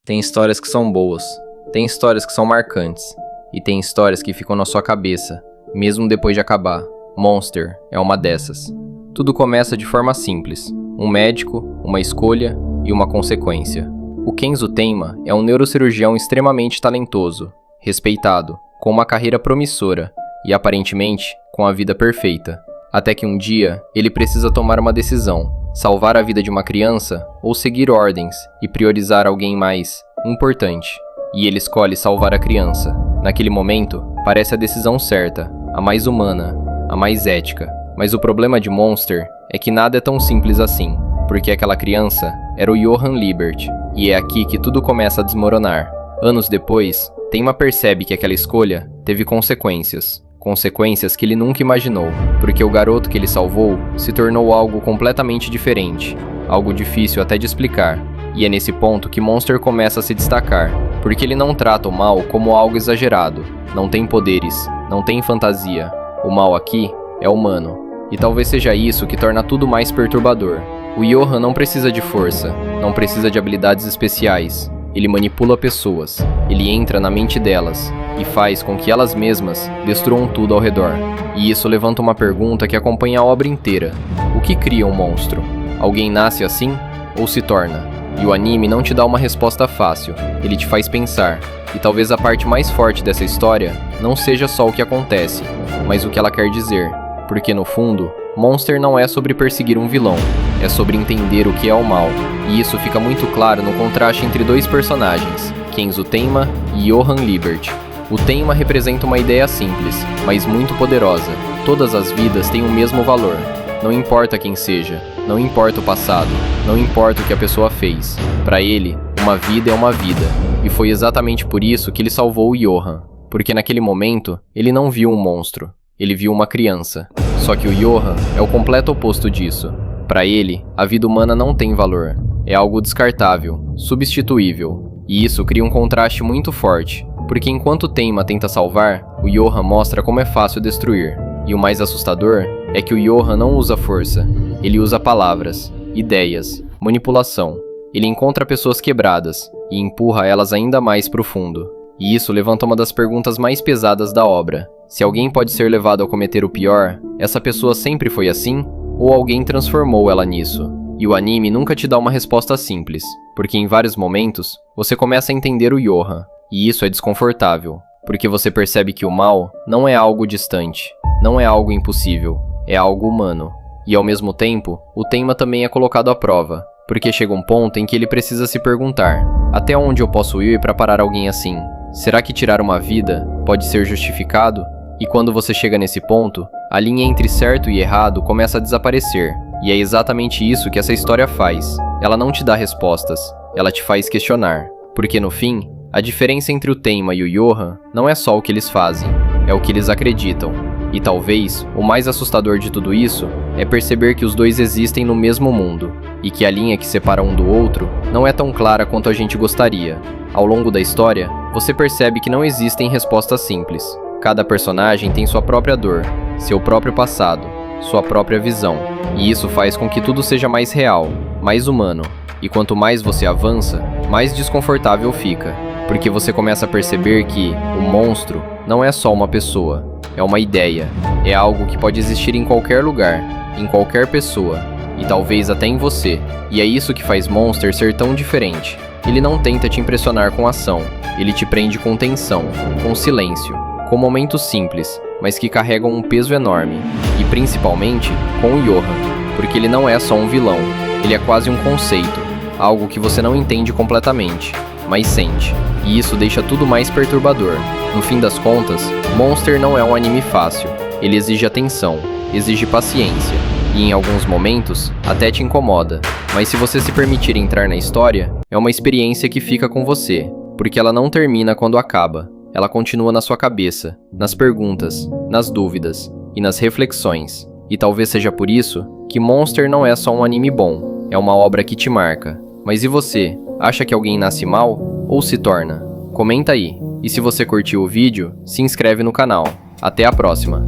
Tem histórias que são boas, tem histórias que são marcantes, e tem histórias que ficam na sua cabeça, mesmo depois de acabar. Monster é uma dessas. Tudo começa de forma simples: um médico, uma escolha e uma consequência. O Kenzo Tenma é um neurocirurgião extremamente talentoso, respeitado, com uma carreira promissora e aparentemente com a vida perfeita. Até que um dia ele precisa tomar uma decisão: salvar a vida de uma criança ou seguir ordens e priorizar alguém mais importante. E ele escolhe salvar a criança. Naquele momento, parece a decisão certa, a mais humana, a mais ética. Mas o problema de Monster é que nada é tão simples assim, porque aquela criança era o Johann Liebert, e é aqui que tudo começa a desmoronar. Anos depois, Tenma percebe que aquela escolha teve consequências. Consequências que ele nunca imaginou, porque o garoto que ele salvou se tornou algo completamente diferente, algo difícil até de explicar. E é nesse ponto que Monster começa a se destacar, porque ele não trata o mal como algo exagerado, não tem poderes, não tem fantasia. O mal aqui é humano, e talvez seja isso que torna tudo mais perturbador. O Johann não precisa de força, não precisa de habilidades especiais. Ele manipula pessoas, ele entra na mente delas e faz com que elas mesmas destruam tudo ao redor. E isso levanta uma pergunta que acompanha a obra inteira: o que cria um monstro? Alguém nasce assim ou se torna? E o anime não te dá uma resposta fácil, ele te faz pensar. E talvez a parte mais forte dessa história não seja só o que acontece, mas o que ela quer dizer. Porque no fundo, Monster não é sobre perseguir um vilão, é sobre entender o que é o mal. E isso fica muito claro no contraste entre dois personagens, Kenzo Tenma e Johann Liebert. O Tenma representa uma ideia simples, mas muito poderosa. Todas as vidas têm o mesmo valor. Não importa quem seja, não importa o passado, não importa o que a pessoa fez. Para ele, uma vida é uma vida. E foi exatamente por isso que ele salvou o Johann. Porque naquele momento, ele não viu um monstro, ele viu uma criança. Só que o Johann é o completo oposto disso. Para ele, a vida humana não tem valor. É algo descartável, substituível. E isso cria um contraste muito forte. Porque enquanto Tenma tenta salvar, o Johann mostra como é fácil destruir. E o mais assustador é que o Johann não usa força. Ele usa palavras, ideias, manipulação. Ele encontra pessoas quebradas e empurra elas ainda mais para o fundo. E isso levanta uma das perguntas mais pesadas da obra. Se alguém pode ser levado a cometer o pior, essa pessoa sempre foi assim? Ou alguém transformou ela nisso? E o anime nunca te dá uma resposta simples, porque em vários momentos, você começa a entender o Johann. E isso é desconfortável, porque você percebe que o mal não é algo distante, não é algo impossível, é algo humano. E ao mesmo tempo, o Tenma também é colocado à prova, porque chega um ponto em que ele precisa se perguntar: até onde eu posso ir para parar alguém assim? Será que tirar uma vida pode ser justificado? E quando você chega nesse ponto, a linha entre certo e errado começa a desaparecer. E é exatamente isso que essa história faz. Ela não te dá respostas, ela te faz questionar. Porque no fim, a diferença entre o Tenma e o Johann não é só o que eles fazem, é o que eles acreditam. E talvez, o mais assustador de tudo isso é perceber que os dois existem no mesmo mundo, e que a linha que separa um do outro não é tão clara quanto a gente gostaria. Ao longo da história, você percebe que não existem respostas simples. Cada personagem tem sua própria dor, seu próprio passado, sua própria visão, e isso faz com que tudo seja mais real, mais humano. E quanto mais você avança, mais desconfortável fica, porque você começa a perceber que o monstro não é só uma pessoa, é uma ideia, é algo que pode existir em qualquer lugar, em qualquer pessoa, e talvez até em você. E é isso que faz Monster ser tão diferente. Ele não tenta te impressionar com ação, ele te prende com tensão, com silêncio, com momentos simples, mas que carregam um peso enorme, e principalmente com o Johann, porque ele não é só um vilão, ele é quase um conceito, algo que você não entende completamente, mas sente, e isso deixa tudo mais perturbador. No fim das contas, Monster não é um anime fácil, ele exige atenção, exige paciência, e em alguns momentos até te incomoda, mas se você se permitir entrar na história, é uma experiência que fica com você, porque ela não termina quando acaba. Ela continua na sua cabeça, nas perguntas, nas dúvidas e nas reflexões. E talvez seja por isso que Monster não é só um anime bom, é uma obra que te marca. Mas e você? Acha que alguém nasce mal ou se torna? Comenta aí. E se você curtiu o vídeo, se inscreve no canal. Até a próxima!